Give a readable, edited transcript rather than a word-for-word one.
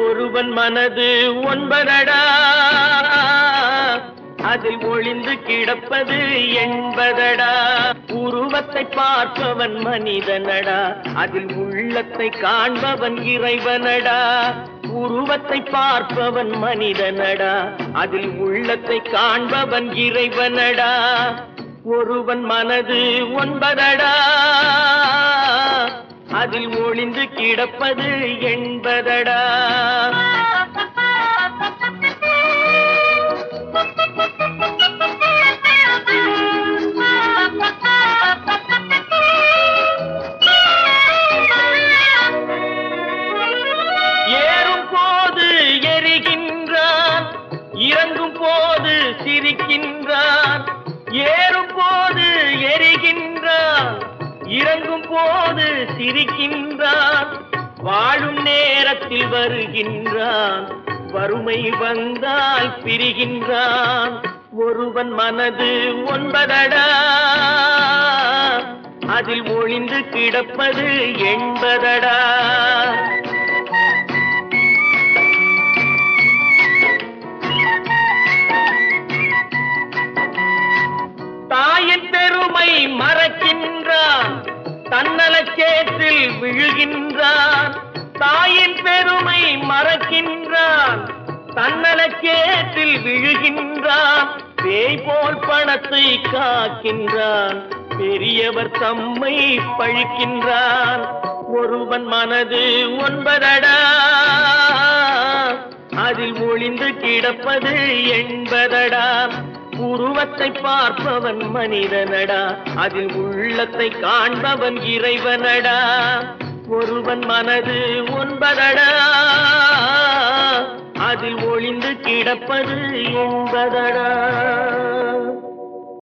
ஒருவன் மனது ஒன்பதடா, அதில் ஒளிந்து கிடப்பது எண்பதடா. உருவத்தை பார்ப்பவன் மனிதனடா, அதில் உள்ளத்தை காண்பவன் இறைவனடா. உருவத்தை பார்ப்பவன் மனிதனடா, அதில் உள்ளத்தை காண்பவன் இறைவனடா. ஒருவன் மனது ஒன்பதடா, அதில் ஒளிந்து கிடப்பது எண்பதடா. ஏறும் போது எரிகின்றான், இறங்கும் போது சிரிக்கின்றான். ஏறும் போது எரிகின்றான், இறங்கும் போது சிரிக்கின்றான். வாழும் நேரத்தில் வருகின்றான், வறுமை வந்தால் பிரிகின்றான். ஒருவன் மனது ஒன்பதடா, அதில் ஒளிந்து கிடப்பது எண்பதடா. தாயின் பெருமை மறக்கின்றான், தன்னலச்சேற்றில் விழுகின்றான். தாயின் பெருமை மறக்கின்றான், தன்னலச்சேற்றில் விழுகின்றான். பேய் போல் பணத்தை காக்கின்றான், பெரியவர் தம்மை பழிக்கின்றான். ஒருவன் மனது ஒன்பதடா, அதில் ஒளிந்து கிடப்பது எண்பதடா. உருவத்தை பார்ப்பவன் மனிதனடா, அதில் உள்ளத்தை காண்பவன் இறைவனடா. ஒருவன் மனது ஒன்பதடா, அதில் ஒளிந்து கிடப்பது எண்பதடா.